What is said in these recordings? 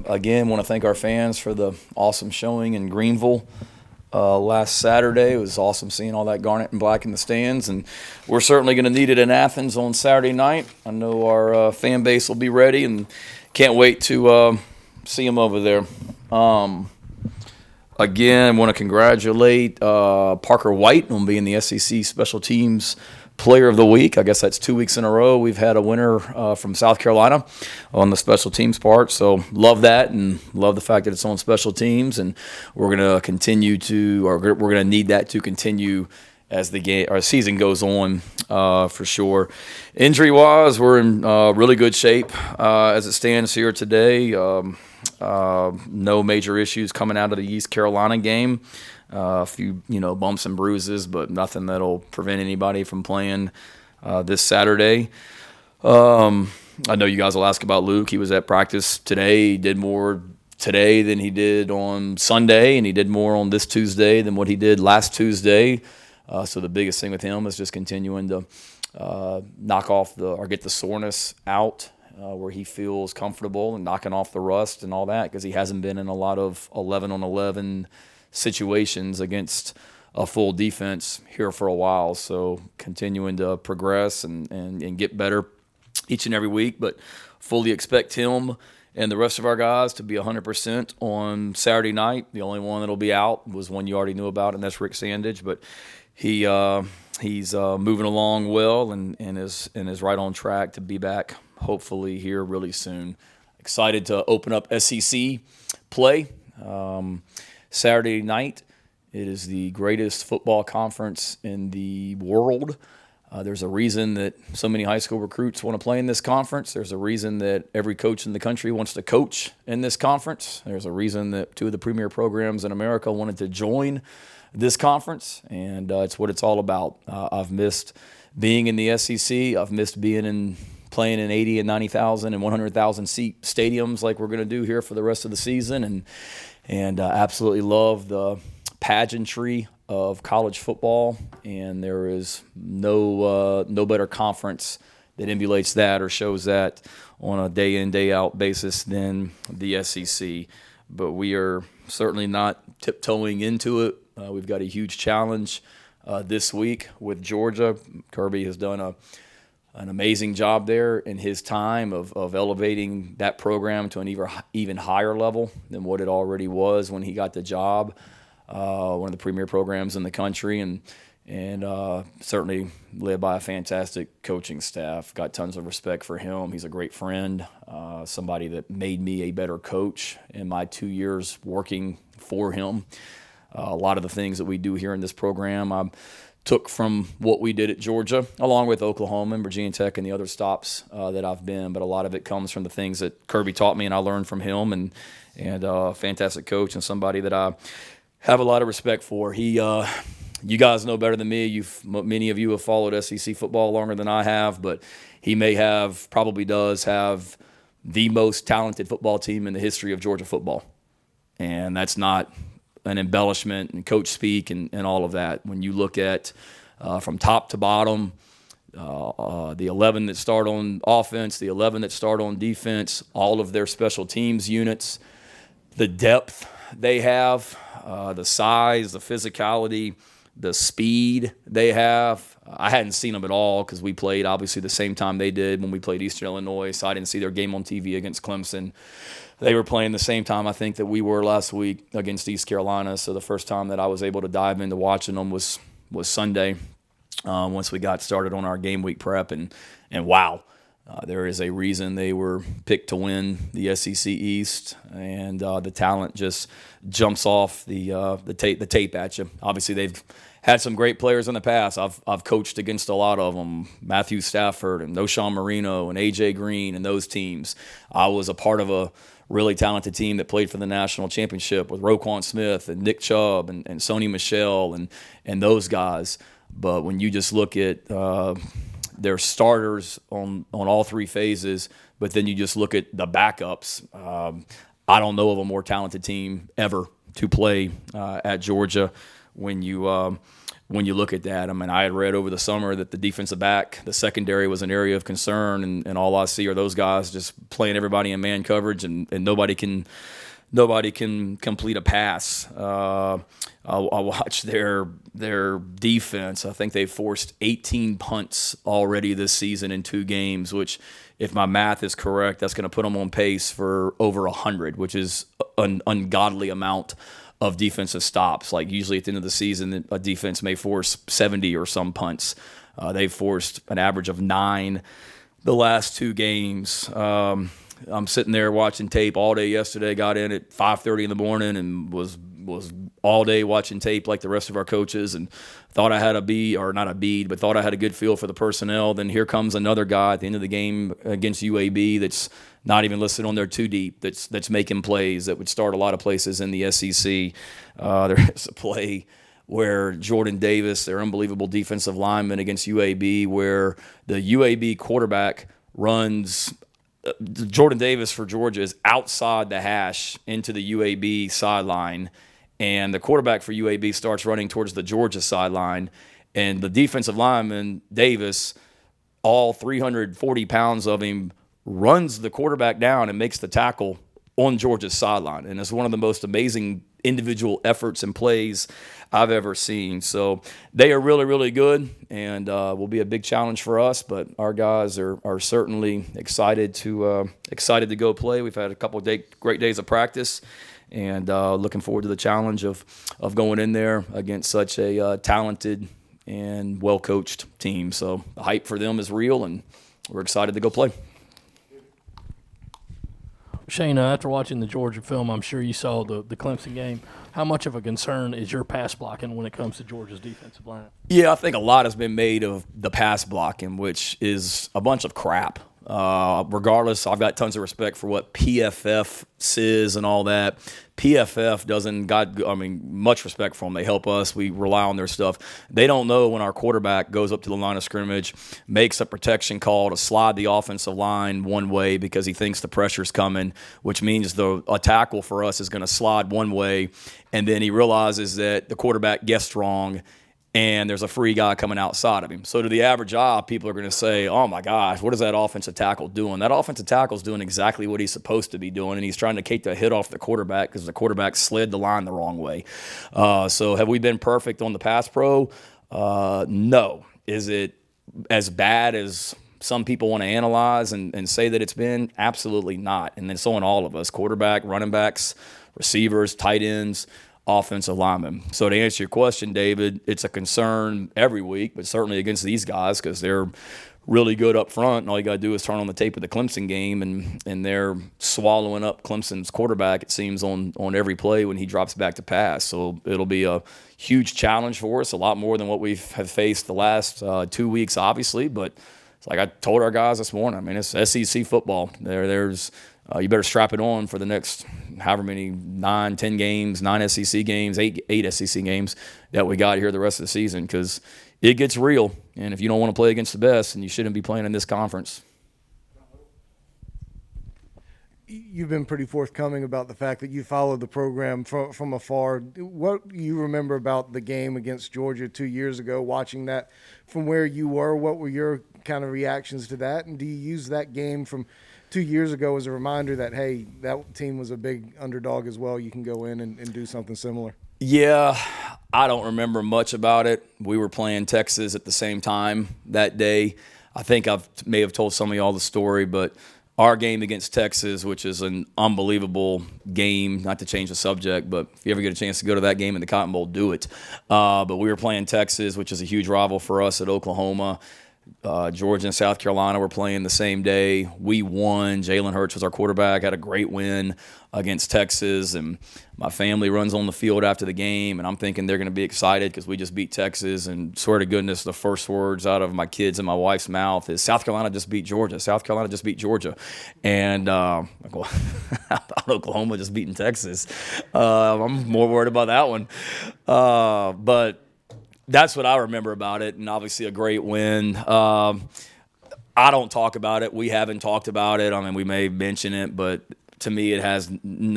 Again, want to thank our fans for the awesome showing in Greenville last Saturday. It was awesome seeing all that garnet and black in the stands, and we're certainly going to need it in Athens on Saturday night. I know our fan base will be ready, and can't wait to see them over there. Again, want to congratulate Parker White on being the SEC Special Teams Player of the Week. I guess that's 2 weeks in a row we've had a winner from South Carolina on the special teams part. So love that, and love the fact that it's on special teams. And we're going to continue to, or we're going to need that to continue as the game, our season goes on, for sure. Injury-wise, we're in really good shape as it stands here today. No major issues coming out of the East Carolina game. A few, bumps and bruises, but nothing that'll prevent anybody from playing this Saturday. I know you guys will ask about Luke. He was at practice today. He did more today than he did on Sunday, and he did more on this Tuesday than what he did last Tuesday. So the biggest thing with him is just continuing to knock off get the soreness out where he feels comfortable, and knocking off the rust and all that, because he hasn't been in a lot of 11-on-11 situations against a full defense here for a while. So continuing to progress and get better each and every week, but fully expect him and the rest of our guys to be 100% on Saturday night. The only one that'll be out was one you already knew about, and that's Rick Sandage, but he's moving along well and is right on track to be back hopefully here really soon. Excited to open up SEC play Saturday night. It is the greatest football conference in the world. There's a reason that so many high school recruits want to play in this conference. There's a reason that every coach in the country wants to coach in this conference. There's a reason that two of the premier programs in America wanted to join this conference, and it's what it's all about. I've missed being in the SEC. I've missed playing in 80 and 90,000 and 100,000 seat stadiums like we're going to do here for the rest of the season, and absolutely love the pageantry of college football, and there is no better conference that emulates that or shows that on a day in, day out basis than the SEC. But we are certainly not tiptoeing into it. We've got a huge challenge this week with Georgia. Kirby has done an amazing job there in his time of elevating that program to an even higher level than what it already was when he got the job. One of the premier programs in the country, and certainly led by a fantastic coaching staff. Got tons of respect for him. He's a great friend, somebody that made me a better coach in my 2 years working for him. A lot of the things that we do here in this program I took from what we did at Georgia, along with Oklahoma and Virginia Tech and the other stops that I've been. But a lot of it comes from the things that Kirby taught me and I learned from him, and a fantastic coach and somebody that I have a lot of respect for. You guys know better than me. Many of you have followed SEC football longer than I have, but he probably does have the most talented football team in the history of Georgia football. And that's not an embellishment and coach speak and all of that. When you look at from top to bottom, the 11 that start on offense, the 11 that start on defense, all of their special teams units, the depth they have, the size, the physicality, the speed they have. I hadn't seen them at all because we played obviously the same time they did when we played Eastern Illinois, so I didn't see their game on TV against Clemson. They were playing the same time I think that we were last week against East Carolina, so the first time that I was able to dive into watching them was Sunday once we got started on our game week prep, and wow. There is a reason they were picked to win the SEC East, and the talent just jumps off the tape at you. Obviously, they've had some great players in the past. I've coached against a lot of them, Matthew Stafford and Noshawn Marino and A.J. Green and those teams. I was a part of a really talented team that played for the national championship with Roquan Smith and Nick Chubb and Sony Michel and those guys. But when you just look at their starters on all three phases, but then you just look at the backups. I don't know of a more talented team ever to play at Georgia when you look at that. I mean, I had read over the summer that the defensive back, the secondary was an area of concern, and all I see are those guys just playing everybody in man coverage, and nobody can complete a pass. I watched their defense. I think they forced 18 punts already this season in 2 games, which, if my math is correct, that's going to put them on pace for over 100, which is an ungodly amount of defensive stops. Like, usually at the end of the season, a defense may force 70 or some punts. They've forced an average of 9 the last 2 games. I'm sitting there watching tape all day yesterday. Got in at 5:30 in the morning and was all day watching tape like the rest of our coaches, and thought I had thought I had a good feel for the personnel. Then here comes another guy at the end of the game against UAB that's not even listed on there too deep, that's making plays that would start a lot of places in the SEC. There's a play where Jordan Davis, their unbelievable defensive lineman, against UAB, where the UAB quarterback runs. Jordan Davis for Georgia is outside the hash into the UAB sideline, and the quarterback for UAB starts running towards the Georgia sideline, and the defensive lineman, Davis, all 340 pounds of him, runs the quarterback down and makes the tackle on Georgia's sideline. And it's one of the most amazing individual efforts and plays I've ever seen. So they are really, really good, and will be a big challenge for us. But our guys are certainly excited to go play. We've had a couple of great days of practice, and looking forward to the challenge of going in there against such a talented and well-coached team. So the hype for them is real, and we're excited to go play. Shane, after watching the Georgia film, I'm sure you saw the Clemson game. How much of a concern is your pass blocking when it comes to Georgia's defensive line? Yeah, I think a lot has been made of the pass blocking, which is a bunch of crap. Regardless, I've got tons of respect for what PFF says and all that. PFF doesn't much respect for them. They help us. We rely on their stuff. They don't know when our quarterback goes up to the line of scrimmage, makes a protection call to slide the offensive line one way because he thinks the pressure's coming, which means a tackle for us is going to slide one way, and then he realizes that the quarterback guessed wrong, and there's a free guy coming outside of him. So to the average eye, people are going to say, oh, my gosh, what is that offensive tackle doing? That offensive tackle is doing exactly what he's supposed to be doing, and he's trying to take the hit off the quarterback because the quarterback slid the line the wrong way. So have we been perfect on the pass pro? No. Is it as bad as some people want to analyze and say that it's been? Absolutely not. And then so on all of us, quarterback, running backs, receivers, tight ends, offensive linemen. So to answer your question, David, it's a concern every week, but certainly against these guys because they're really good up front, and all you got to do is turn on the tape of the Clemson game, and they're swallowing up Clemson's quarterback, it seems, on every play when he drops back to pass. So it'll be a huge challenge for us, a lot more than what we have faced the last 2 weeks, obviously, but it's like I told our guys this morning, I mean, it's SEC football. There's you better strap it on for the next however many 9, 10 games, 9 SEC games, 8 SEC games that we got here the rest of the season, because it gets real. And if you don't want to play against the best, then you shouldn't be playing in this conference. You've been pretty forthcoming about the fact that you followed the program from afar. What do you remember about the game against Georgia 2 years ago, watching that from where you were? What were your kind of reactions to that? And do you use that game from 2 years ago as a reminder that, hey, that team was a big underdog as well? You can go in and do something similar. Yeah, I don't remember much about it. We were playing Texas at the same time that day. I think I may have told some of y'all the story, but our game against Texas, which is an unbelievable game, not to change the subject, but if you ever get a chance to go to that game in the Cotton Bowl, do it. But we were playing Texas, which is a huge rival for us, at Oklahoma. Georgia and South Carolina were playing the same day. We won. Jalen Hurts was our quarterback, had a great win against Texas, and my family runs on the field after the game, and I'm thinking they're going to be excited because we just beat Texas, and swear to goodness, the first words out of my kids and my wife's mouth is, South Carolina just beat Georgia. South Carolina just beat Georgia. And I go, how about Oklahoma just beating Texas? I'm more worried about that one. But that's what I remember about it, and obviously a great win. I don't talk about it. We haven't talked about it. I mean, we may mention it, but to me it has,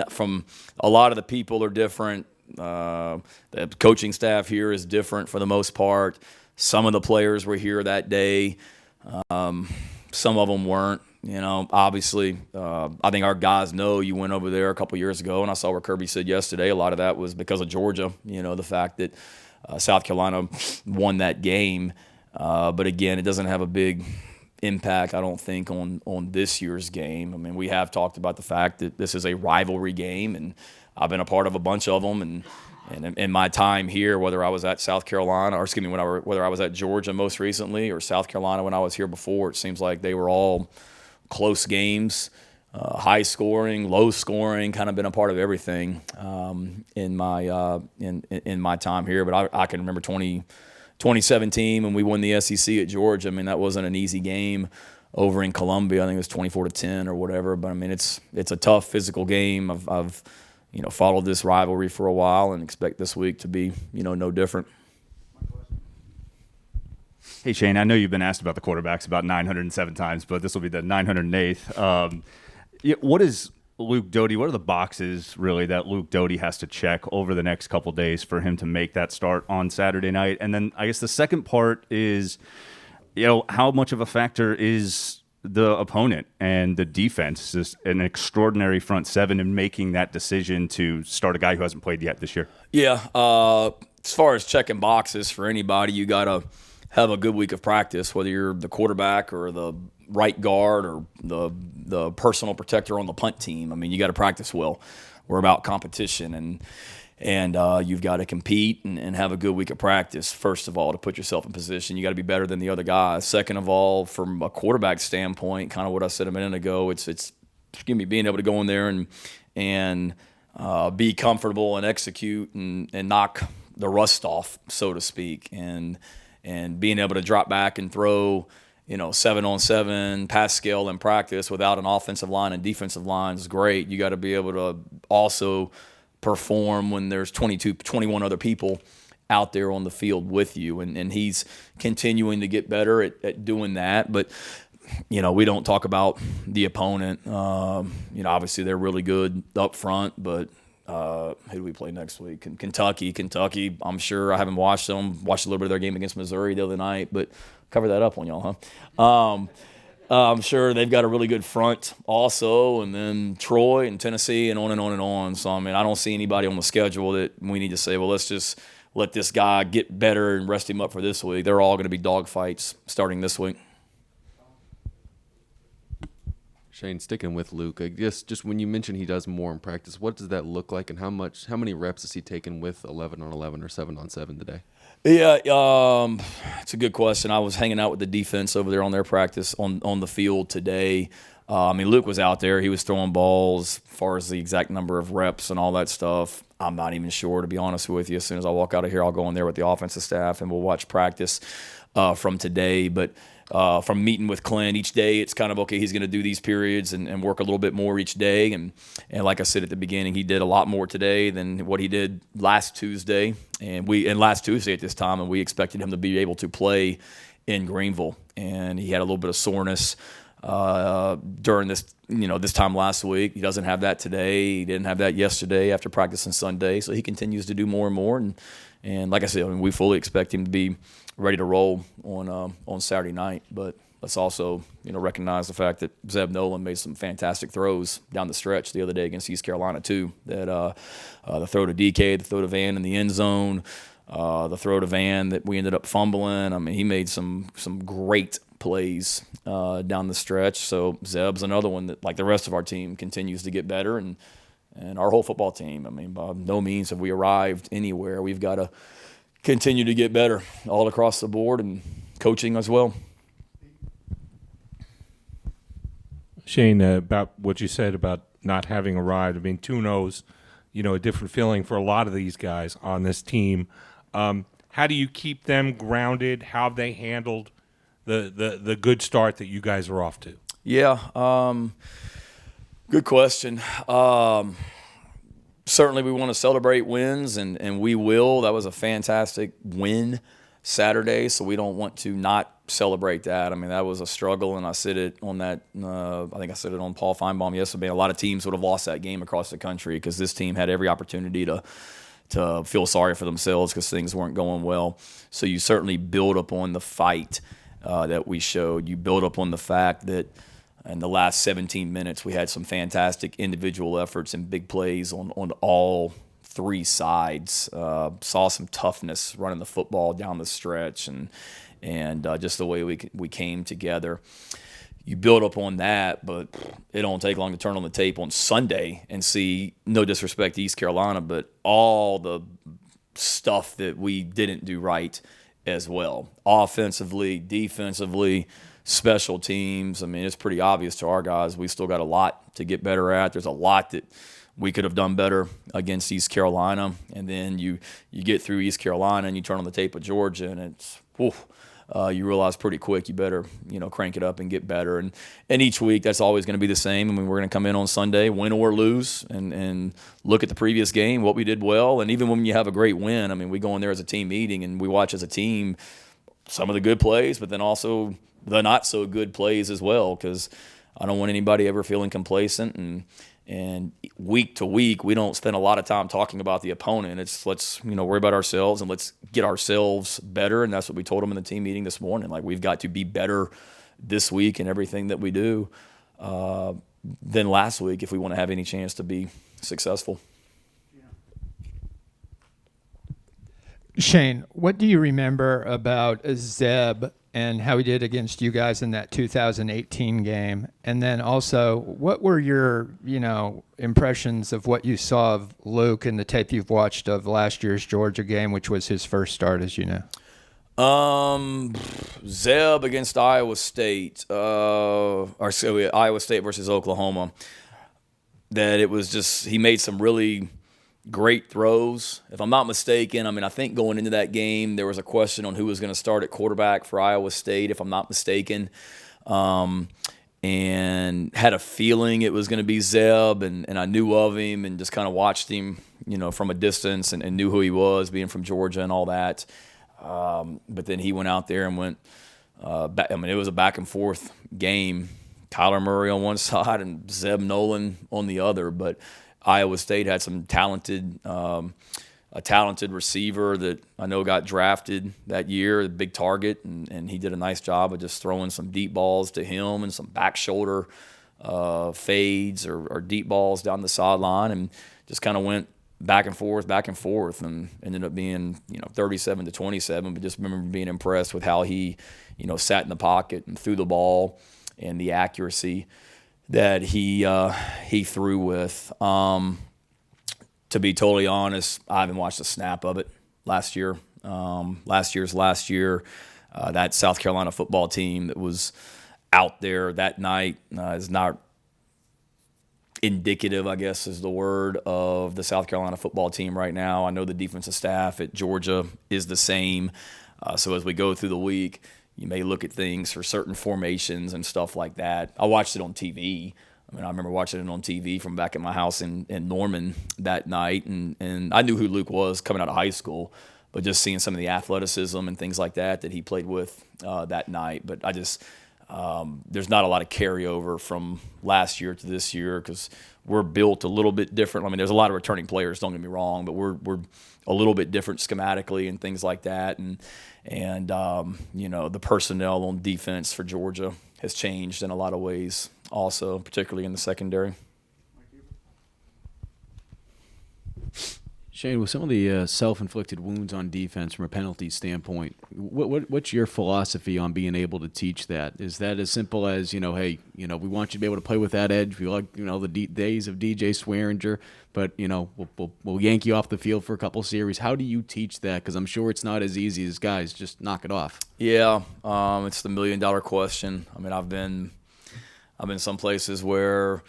from a lot of the people are different. The coaching staff here is different for the most part. Some of the players were here that day. Some of them weren't. Obviously, I think our guys know you went over there a couple years ago, and I saw where Kirby said yesterday a lot of that was because of Georgia, the fact that South Carolina won that game. But again, it doesn't have a big impact, I don't think, on this year's game. I mean, we have talked about the fact that this is a rivalry game, and I've been a part of a bunch of them, and in my time here, whether I was at South Carolina, or excuse me, whether I was at Georgia most recently or South Carolina when I was here before, it seems like they were all close games, high scoring, low scoring, kind of been a part of everything in my time here. But I can remember 2017 when we won the SEC at Georgia. I mean, that wasn't an easy game over in Columbia. I think it was 24-10 or whatever. But I mean, it's a tough physical game. I've followed this rivalry for a while and expect this week to be no different. Hey, Shane, I know you've been asked about the quarterbacks about 907 times, but this will be the 908th. What is Luke Doty? What are the boxes, really, that Luke Doty has to check over the next couple days for him to make that start on Saturday night? And then I guess the second part is, how much of a factor is the opponent and the defense, is an extraordinary front seven, in making that decision to start a guy who hasn't played yet this year? Yeah, as far as checking boxes for anybody, you got to have a good week of practice, whether you're the quarterback or the right guard or the personal protector on the punt team. I mean, you got to practice well. We're about competition, and you've got to compete and have a good week of practice, first of all, to put yourself in position. You got to be better than the other guys. Second of all, from a quarterback standpoint, kind of what I said a minute ago, it's being able to go in there and be comfortable and execute and knock the rust off, so to speak, and being able to drop back and throw 7-on-7 pass scale in practice without an offensive line and defensive line is great. You got to be able to also perform when there's 21 other people out there on the field with you, and he's continuing to get better at doing that. But we don't talk about the opponent. Obviously they're really good up front, but who do we play next week? Kentucky. I'm sure I haven't watched them. Watched a little bit of their game against Missouri the other night, but cover that up on y'all, huh? I'm sure they've got a really good front also, and then Troy and Tennessee and on and on and on. So, I mean, I don't see anybody on the schedule that we need to say, well, let's just let this guy get better and rest him up for this week. They're all going to be dogfights starting this week. Shane, sticking with Luke, I guess just when you mentioned he does more in practice, what does that look like, and how many reps is he taking with 11-on-11 or 7-on-7 today? Yeah, it's a good question. I was hanging out with the defense over there on their practice on the field today. I mean, Luke was out there. He was throwing balls. As far as the exact number of reps and all that stuff, I'm not even sure, to be honest with you. As soon as I walk out of here, I'll go in there with the offensive staff, and we'll watch practice from today. But from meeting with Clint each day, it's kind of, okay, he's going to do these periods and work a little bit more each day. And like I said at the beginning, he did a lot more today than what he did last Tuesday. And last Tuesday at this time, and we expected him to be able to play in Greenville. And he had a little bit of soreness during this time last week. He doesn't have that today. He didn't have that yesterday after practicing Sunday. So he continues to do more and more. And like I said, I mean, we fully expect him to be ready to roll on Saturday night. But let's also recognize the fact that Zeb Nolan made some fantastic throws down the stretch the other day against East Carolina too. That the throw to DK, the throw to Van in the end zone, the throw to Van that we ended up fumbling. I mean, he made some great plays down the stretch. So Zeb's another one that, like the rest of our team, continues to get better, and our whole football team. I mean, by no means have we arrived anywhere. We've got to continue to get better all across the board, and coaching as well. Shane, about what you said about not having arrived. I mean, 2-0's, a different feeling for a lot of these guys on this team. How do you keep them grounded? How have they handled the good start that you guys are off to? Yeah, good question. Certainly we want to celebrate wins, and we will. That was a fantastic win Saturday, so we don't want to not celebrate that. I mean, that was a struggle, and I said it on that. I think I said it on Paul Feinbaum yesterday. A lot of teams would have lost that game across the country because this team had every opportunity to feel sorry for themselves because things weren't going well. So you certainly build upon the fight that we showed. You build upon the fact that in the last 17 minutes we had some fantastic individual efforts and big plays on all three sides. Saw some toughness running the football down the stretch and just the way we came together. You build up on that, but it don't take long to turn on the tape on Sunday and see, no disrespect to East Carolina, but all the stuff that we didn't do right as well. Offensively, defensively, special teams. I mean, it's pretty obvious to our guys we still got a lot to get better at. There's a lot that we could have done better against East Carolina. And then you get through East Carolina and you turn on the tape of Georgia, and it's you realize pretty quick you better crank it up and get better. And each week that's always going to be the same. I mean, we're going to come in on Sunday, win or lose, and look at the previous game, what we did well. And even when you have a great win, I mean, we go in there as a team meeting and we watch as a team some of the good plays, but then also the not so good plays as well, because I don't want anybody ever feeling complacent. And week to week, we don't spend a lot of time talking about the opponent. It's let's worry about ourselves and let's get ourselves better. And that's what we told them in the team meeting this morning. Like, we've got to be better this week in everything that we do than last week if we want to have any chance to be successful. Shane, what do you remember about Zeb and how he did against you guys in that 2018 game? And then also, what were your, impressions of what you saw of Luke in the tape you've watched of last year's Georgia game, which was his first start, as you know? Zeb against Iowa State, Iowa State versus Oklahoma, that it was just, he made some really great throws. If I'm not mistaken, I think going into that game, there was a question on who was going to start at quarterback for Iowa State, if I'm not mistaken, and had a feeling it was going to be Zeb, and I knew of him and just kind of watched him, from a distance and knew who he was, being from Georgia and all that. But then he went out there and went back. It was a back and forth game. Kyler Murray on one side and Zeb Nolan on the other, but Iowa State had some a talented receiver that I know got drafted that year, a big target, and he did a nice job of just throwing some deep balls to him and some back shoulder fades or deep balls down the sideline, and just kind of went back and forth, and ended up being 37-27. But just remember being impressed with how he sat in the pocket and threw the ball and the accuracy that he threw with. To be totally honest, I haven't watched a snap of it last year. Last year, that South Carolina football team that was out there that night is not indicative, I guess is the word, of the South Carolina football team right now. I know the defensive staff at Georgia is the same. So as we go through the week, you may look at things for certain formations and stuff like that. I watched it on TV. I remember watching it on TV from back at my house in Norman that night, and I knew who Luke was coming out of high school, but just seeing some of the athleticism and things like that he played with that night. But I just there's not a lot of carryover from last year to this year because we're built a little bit different. There's a lot of returning players, don't get me wrong, but we're a little bit different schematically and things like that, and the personnel on defense for Georgia has changed in a lot of ways also, particularly in the secondary. Shane, with some of the self-inflicted wounds on defense from a penalty standpoint, what's your philosophy on being able to teach that? Is that as simple as, hey, we want you to be able to play with that edge. We like, the days of DJ Swearinger, but, we'll yank you off the field for a couple series. How do you teach that? Because I'm sure it's not as easy as guys just knock it off. Yeah, it's the $1 million question. I've been some places where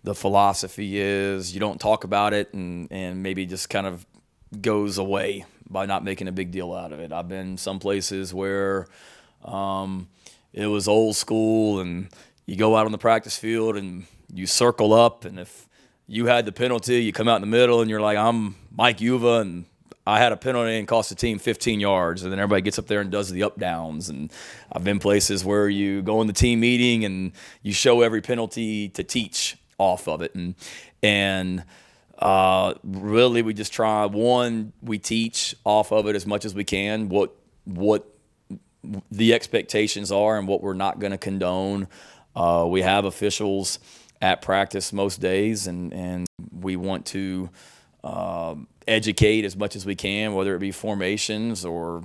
the philosophy is you don't talk about it and maybe just kind of goes away by not making a big deal out of it. I've been some places where it was old school and you go out on the practice field and you circle up, and if you had the penalty, you come out in the middle and you're like, I'm Mike Uva and I had a penalty and cost the team 15 yards, and then everybody gets up there and does the up downs. And I've been places where you go in the team meeting and you show every penalty to teach off of it, and Really, we just try. One, we teach off of it as much as we can. What the expectations are and what we're not going to condone. We have officials at practice most days, and we want to educate as much as we can, whether it be formations or,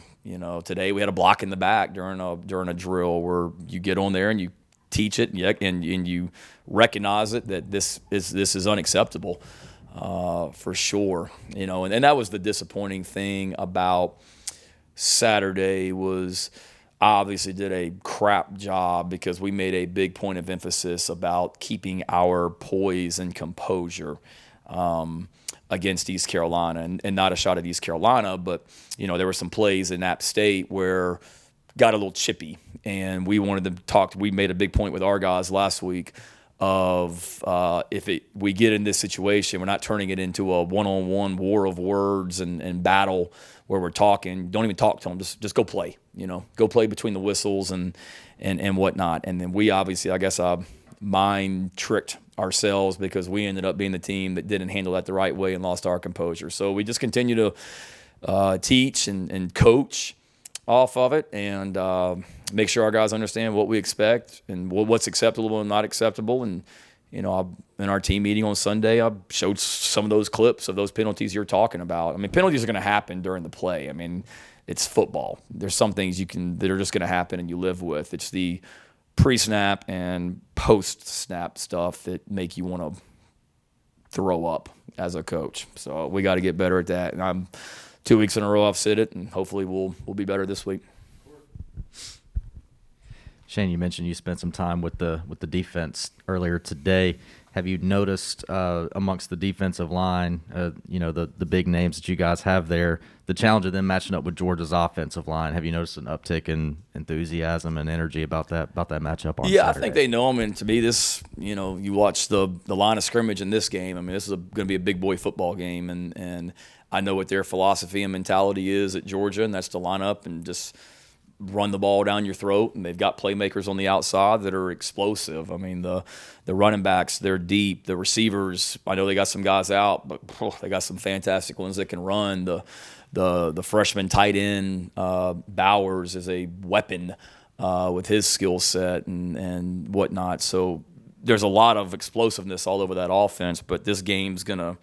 today we had a block in the back during a drill where you get on there and you teach it and you recognize it that this is unacceptable for sure. And that was the disappointing thing about Saturday was I obviously did a crap job because we made a big point of emphasis about keeping our poise and composure against East Carolina, and not a shot at East Carolina, but there were some plays in App State where got a little chippy, and we wanted to talk. We made a big point with our guys last week of we get in this situation, we're not turning it into a one-on-one war of words and battle where we're talking. Don't even talk to them. Just go play. Go play between the whistles and whatnot. And then we obviously, I guess, mind tricked ourselves because we ended up being the team that didn't handle that the right way and lost our composure. So we just continue to teach and coach off of it and make sure our guys understand what we expect and what's acceptable and not acceptable. And, in our team meeting on Sunday, I showed some of those clips of those penalties you're talking about. I mean, penalties are going to happen during the play. I mean, it's football. There's some things that are just going to happen and you live with. It's the pre-snap and post-snap stuff that make you want to throw up as a coach. So we got to get better at that. And I'm 2 weeks in a row I've said it, and hopefully we'll be better this week. Shane, you mentioned you spent some time with the defense earlier today. Have you noticed amongst the defensive line, the big names that you guys have there, the challenge of them matching up with Georgia's offensive line? Have you noticed an uptick in enthusiasm and energy about that matchup on Saturday? I think they know them. And to me, this, you watch the line of scrimmage in this game. I mean, this is going to be a big boy football game, and I know what their philosophy and mentality is at Georgia, and that's to line up and just run the ball down your throat, and they've got playmakers on the outside that are explosive. I mean, the running backs, they're deep. The receivers, I know they got some guys out, but they got some fantastic ones that can run. The freshman tight end, Bowers, is a weapon with his skill set and whatnot. So there's a lot of explosiveness all over that offense, but this game's going to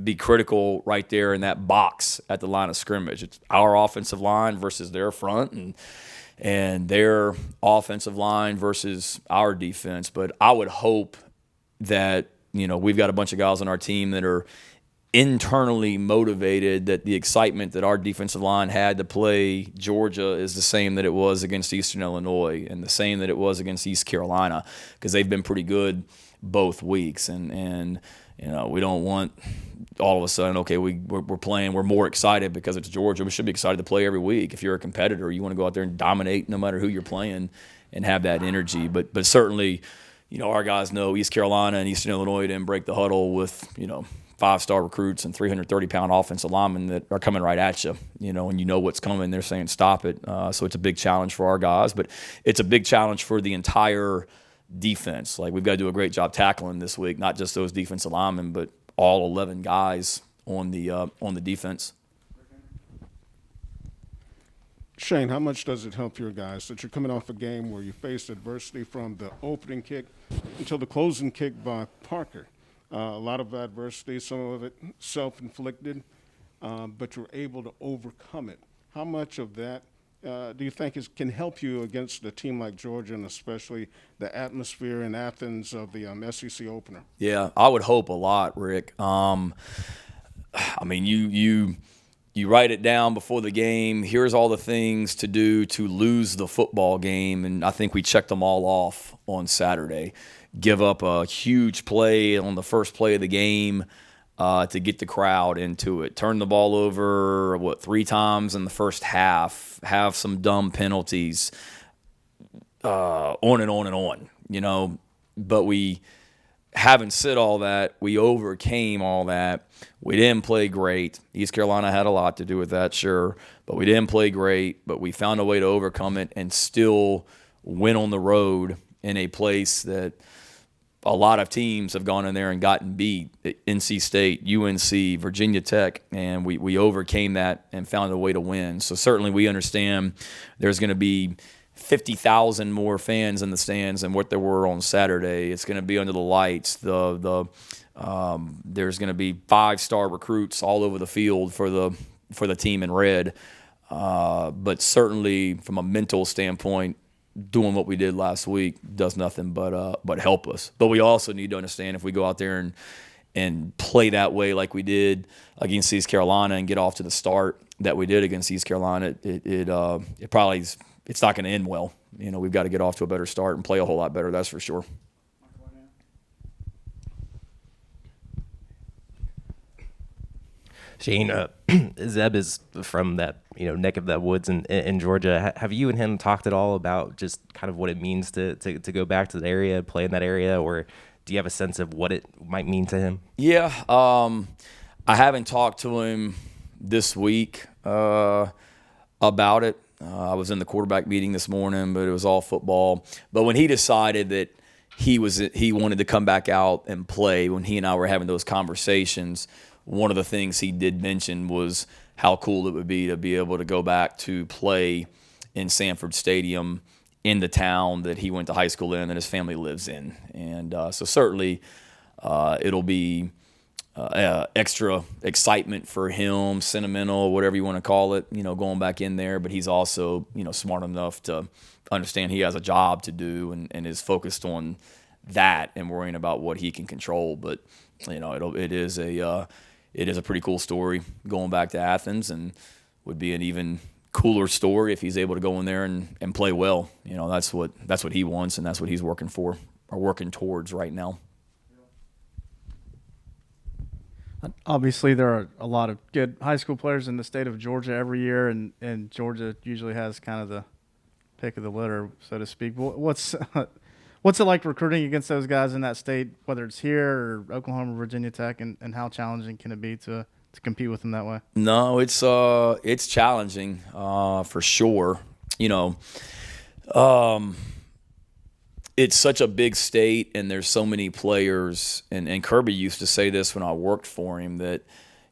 be critical right there in that box at the line of scrimmage. It's our offensive line versus their front and their offensive line versus our defense. But I would hope that, we've got a bunch of guys on our team that are internally motivated, that the excitement that our defensive line had to play Georgia is the same that it was against Eastern Illinois and the same that it was against East Carolina, because they've been pretty good both weeks. And we don't want all of a sudden, okay, we're playing, we're more excited because it's Georgia. We should be excited to play every week. If you're a competitor, you want to go out there and dominate no matter who you're playing and have that energy. But certainly, our guys know East Carolina and Eastern Illinois didn't break the huddle with, 5-star recruits and 330-pound offensive linemen that are coming right at you, and what's coming. They're saying stop it. So it's a big challenge for our guys, but it's a big challenge for the entire defense. Like, we've got to do a great job tackling this week, not just those defensive linemen, but all 11 guys on the defense. Shane, how much does it help your guys that you're coming off a game where you faced adversity from the opening kick until the closing kick by Parker? A lot of adversity, some of it self-inflicted, but you're able to overcome it. How much of that do you think can help you against a team like Georgia, and especially the atmosphere in Athens of the SEC opener? Yeah, I would hope a lot, Rick. I mean, you write it down before the game. Here's all the things to do to lose the football game, and I think we checked them all off on Saturday. Give up a huge play on the first play of the game to get the crowd into it. Turn the ball over, 3 times in the first half. Have some dumb penalties. On and on and on, But we haven't said all that. We overcame all that. We didn't play great. East Carolina had a lot to do with that, sure. But we didn't play great. But we found a way to overcome it and still win on the road in a place that a lot of teams have gone in there and gotten beat. NC State, UNC, Virginia Tech, and we overcame that and found a way to win. So certainly we understand there's going to be 50,000 more fans in the stands than what there were on Saturday. It's going to be under the lights. There's going to be 5-star recruits all over the field for the team in red. But certainly from a mental standpoint, doing what we did last week does nothing but help us. But we also need to understand if we go out there and play that way like we did against East Carolina and get off to the start that we did against East Carolina, it probably it's not going to end well. We've got to get off to a better start and play a whole lot better. That's for sure. Shane, Zeb is from that neck of that woods in Georgia. Have you and him talked at all about just kind of what it means to go back to the area, play in that area, or do you have a sense of what it might mean to him? Yeah, I haven't talked to him this week about it. I was in the quarterback meeting this morning, but it was all football. But when he decided that he wanted to come back out and play, when he and I were having those conversations, one of the things he did mention was how cool it would be to be able to go back to play in Sanford Stadium in the town that he went to high school in and his family lives in. And so certainly it'll be extra excitement for him, sentimental, whatever you want to call it, going back in there. But he's also, smart enough to understand he has a job to do and is focused on that and worrying about what he can control. But, it is a pretty cool story going back to Athens, and would be an even cooler story if he's able to go in there and play well. That's what he wants, and that's what he's working for or working towards right now. Obviously, there are a lot of good high school players in the state of Georgia every year, and Georgia usually has kind of the pick of the litter, so to speak. What's it like recruiting against those guys in that state, whether it's here or Oklahoma, Virginia Tech, and how challenging can it be to compete with them that way? No, it's challenging for sure. It's such a big state, and there's so many players. And Kirby used to say this when I worked for him, that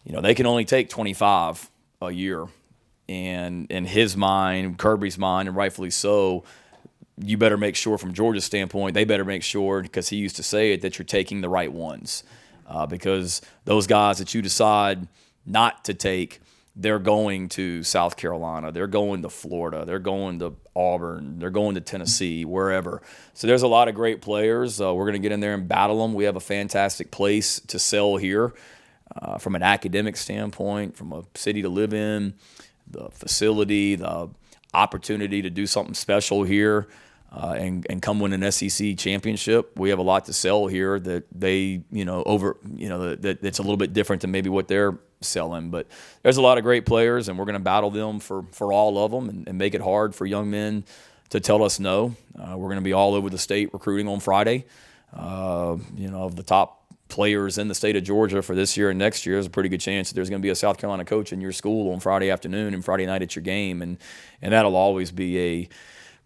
they can only take 25 a year. And in his mind, Kirby's mind, and rightfully so, you better make sure from Georgia's standpoint, they better make sure, because he used to say it, that you're taking the right ones. Because those guys that you decide not to take, they're going to South Carolina, they're going to Florida, they're going to Auburn, they're going to Tennessee, wherever. So there's a lot of great players. We're going to get in there and battle them. We have a fantastic place to sell here from an academic standpoint, from a city to live in, the facility, the opportunity to do something special here. And come win an SEC championship. We have a lot to sell here that they, that's a little bit different than maybe what they're selling. But there's a lot of great players, and we're going to battle them for all of them and make it hard for young men to tell us no. We're going to be all over the state recruiting on Friday. Of the top players in the state of Georgia for this year and next year, there's a pretty good chance that there's going to be a South Carolina coach in your school on Friday afternoon and Friday night at your game. And that'll always be a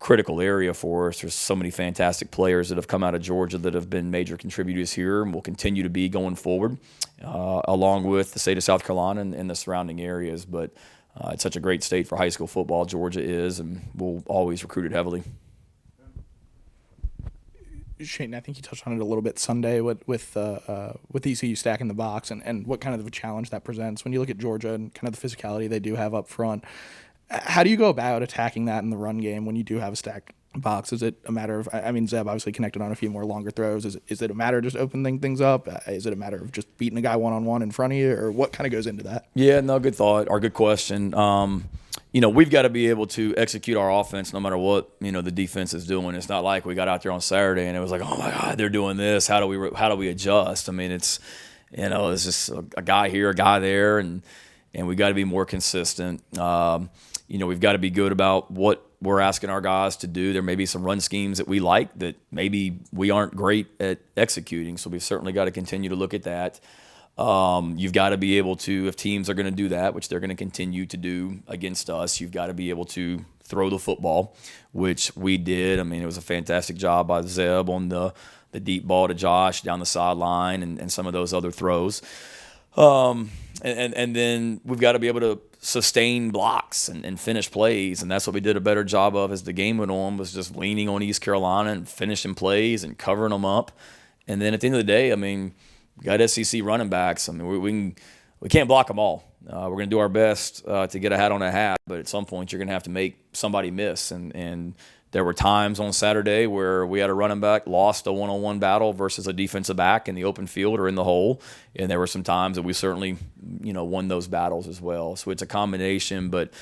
critical area for us. There's so many fantastic players that have come out of Georgia that have been major contributors here and will continue to be going forward, along with the state of South Carolina and the surrounding areas. But it's such a great state for high school football, Georgia is, and we'll always recruit it heavily. Shane, I think you touched on it a little bit Sunday with ECU stacking the box and what kind of a challenge that presents when you look at Georgia and kind of the physicality they do have up front. How do you go about attacking that in the run game when you do have a stacked box? Is it a matter of, Zeb obviously connected on a few more longer throws. Is it a matter of just opening things up? Is it a matter of just beating a guy one-on-one in front of you, or what kind of goes into that? Yeah, no, good thought or good question. We've got to be able to execute our offense no matter what, the defense is doing. It's not like we got out there on Saturday and it was like, oh my God, they're doing this. How do we adjust? It's just a guy here, a guy there, and we got to be more consistent. We've got to be good about what we're asking our guys to do. There may be some run schemes that we like that maybe we aren't great at executing, so we've certainly got to continue to look at that. You've got to be able to, if teams are going to do that, which they're going to continue to do against us, you've got to be able to throw the football, which we did. It was a fantastic job by Zeb on the the deep ball to Josh down the sideline and some of those other throws. And then we've got to be able to sustain blocks and finish plays, and that's what we did a better job of as the game went on, was just leaning on East Carolina and finishing plays and covering them up. And then at the end of the day, I mean, we got SEC running backs. I mean, we can't block them all. We're going to do our best to get a hat on a hat, but at some point you're going to have to make somebody miss. And there were times on Saturday where we had a running back lost a one-on-one battle versus a defensive back in the open field or in the hole, and there were some times that we certainly, won those battles as well. So it's a combination, but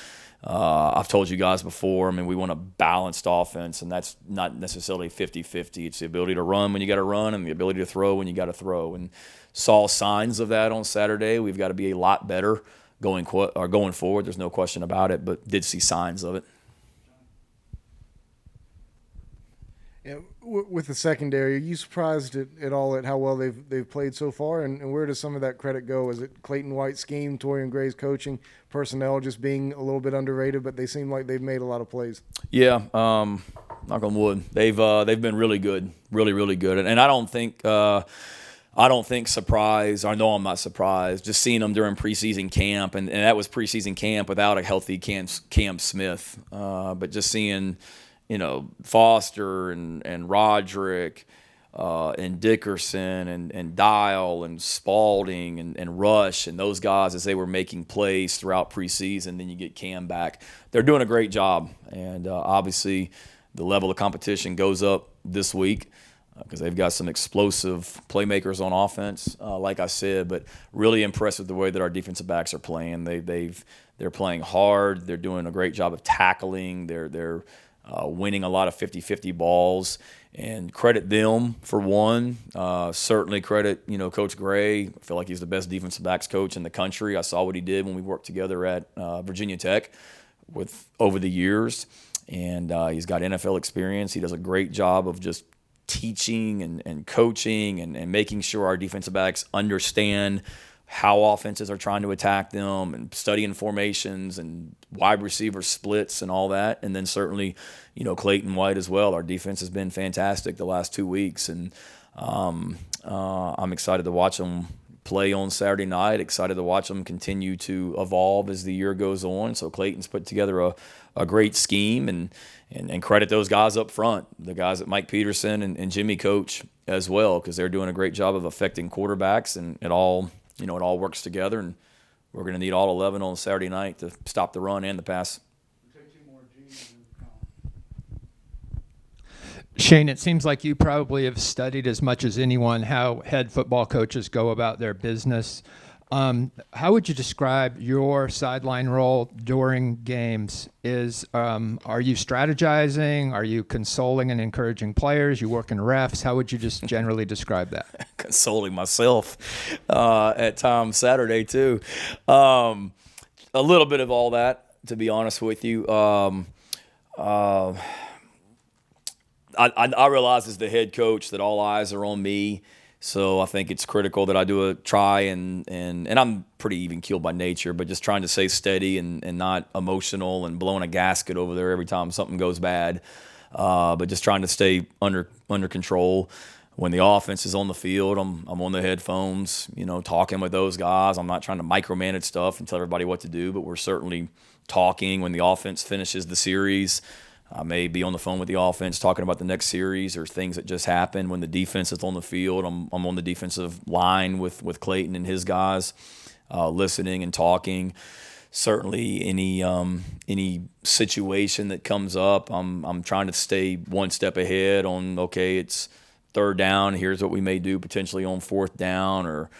I've told you guys before, I mean, we want a balanced offense, and that's not necessarily 50-50. It's the ability to run when you got to run and the ability to throw when you got to throw. And saw signs of that on Saturday. We've got to be a lot better going forward. There's no question about it, but did see signs of it. Yeah, with the secondary, are you surprised at all at how well they've played so far? And where does some of that credit go? Is it Clayton White's scheme, Torian Gray's coaching, personnel just being a little bit underrated, but they seem like they've made a lot of plays? Yeah, knock on wood. They've been really good, really, really good. And I don't think surprised. I know I'm not surprised. Just seeing them during preseason camp, and that was preseason camp without a healthy Cam Smith. But just seeing, Foster and Roderick and Dickerson and Dial and Spalding and Rush and those guys as they were making plays throughout preseason. Then you get Cam back. They're doing a great job. And obviously the level of competition goes up this week because they've got some explosive playmakers on offense, like I said, but really impressed with the way that our defensive backs are playing. They're playing hard. They're doing a great job of tackling. They're winning a lot of 50-50 balls, and credit them for one. Certainly credit, Coach Gray. I feel like he's the best defensive backs coach in the country. I saw what he did when we worked together at Virginia Tech over the years, and he's got NFL experience. He does a great job of just teaching and coaching and making sure our defensive backs understand how offenses are trying to attack them and studying formations and wide receiver splits and all that. And then certainly, Clayton White as well. Our defense has been fantastic the last 2 weeks. And I'm excited to watch them play on Saturday night, excited to watch them continue to evolve as the year goes on. So Clayton's put together a great scheme, and credit those guys up front, the guys that Mike Peterson and Jimmy coach as well, because they're doing a great job of affecting quarterbacks, and it all works together, and we're going to need all 11 on Saturday night to stop the run and the pass. Shane, it seems like you probably have studied as much as anyone how head football coaches go about their business. How would you describe your sideline role during games? Are you strategizing? Are you consoling and encouraging players? You working refs? How would you just generally describe that? Consoling myself at times Saturday too. A little bit of all that, to be honest with you. I realize as the head coach that all eyes are on me. So I think it's critical that I do a try and I'm pretty even keeled by nature, but just trying to stay steady and not emotional and blowing a gasket over there every time something goes bad. But just trying to stay under control. When the offense is on the field, I'm on the headphones, talking with those guys. I'm not trying to micromanage stuff and tell everybody what to do, but we're certainly talking when the offense finishes the series. I may be on the phone with the offense talking about the next series or things that just happened. When the defense is on the field, I'm on the defensive line with Clayton and his guys, listening and talking. Certainly any situation that comes up, I'm trying to stay one step ahead on, okay, it's third down, here's what we may do potentially on fourth down, or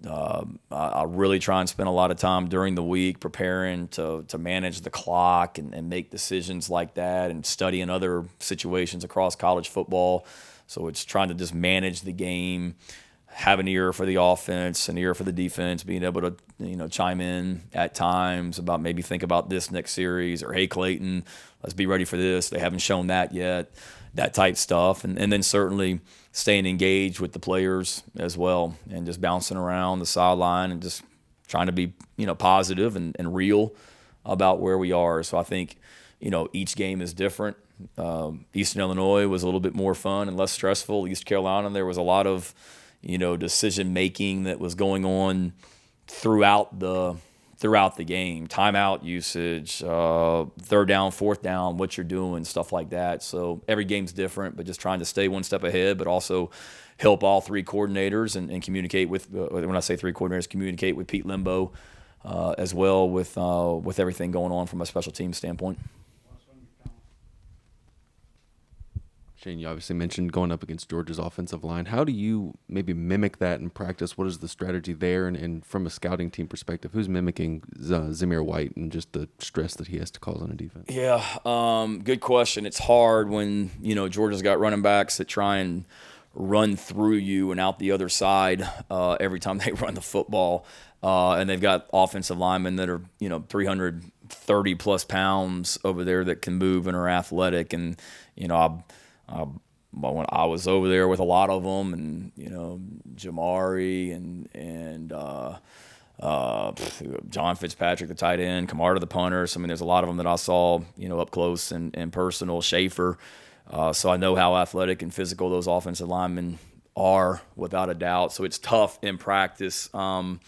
I really try and spend a lot of time during the week preparing to manage the clock and make decisions like that, and studying other situations across college football. So it's trying to just manage the game, have an ear for the offense, an ear for the defense, being able to chime in at times about maybe think about this next series, or hey Clayton, let's be ready for this. They haven't shown that yet. That type stuff, and then certainly staying engaged with the players as well, and just bouncing around the sideline and just trying to be positive and real about where we are. So I think each game is different. Eastern Illinois was a little bit more fun and less stressful. East Carolina, there was a lot of, decision making that was going on throughout the game, timeout usage, third down, fourth down, what you're doing, stuff like that. So every game's different, but just trying to stay one step ahead, but also help all three coordinators and communicate with, when I say three coordinators, communicate with Pete Limbo as well with everything going on from a special teams standpoint. Shane, you obviously mentioned going up against Georgia's offensive line. How do you maybe mimic that in practice? What is the strategy there? And from a scouting team perspective, who's mimicking Zamir White and just the stress that he has to cause on a defense? Yeah, good question. It's hard when, Georgia's got running backs that try and run through you and out the other side every time they run the football. And they've got offensive linemen that are, 330 plus pounds over there that can move and are athletic. And, when I was over there with a lot of them, and Jamari and John Fitzpatrick, the tight end, Camarda, the punter. So, there's a lot of them that I saw, up close and personal. Schaefer. So I know how athletic and physical those offensive linemen are, without a doubt. So it's tough in practice. Part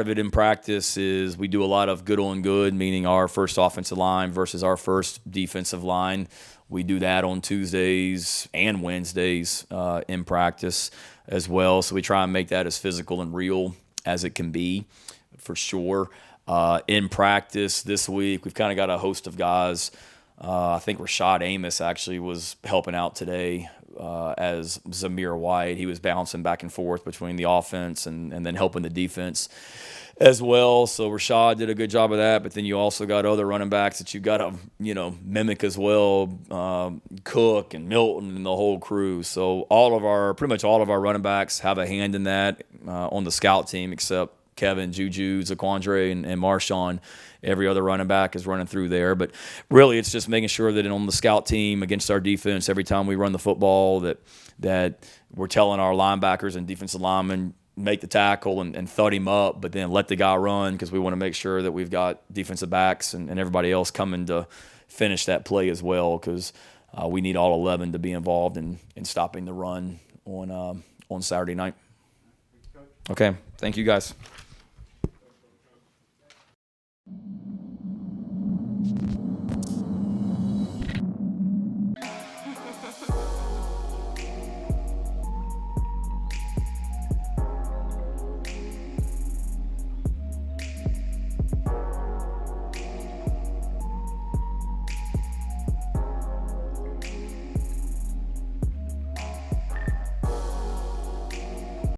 of it in practice is we do a lot of good on good, meaning our first offensive line versus our first defensive line. We do that on Tuesdays and Wednesdays in practice as well. So we try and make that as physical and real as it can be, for sure. In practice this week, we've kind of got a host of guys. I think Rashad Amos actually was helping out today as Zamir White. He was bouncing back and forth between the offense and then helping the defense as well. So Rashad did a good job of that. But then you also got other running backs that you got to, mimic as well. Cook and Milton and the whole crew. So pretty much all of our running backs have a hand in that on the scout team, except Kevin, Juju, Zaquandre, and Marshawn. Every other running back is running through there. But really, it's just making sure that on the scout team against our defense, every time we run the football, that we're telling our linebackers and defensive linemen, make the tackle and thud him up, but then let the guy run, because we want to make sure that we've got defensive backs and everybody else coming to finish that play as well, because we need all 11 to be involved in stopping the run on Saturday night. Okay, thank you guys.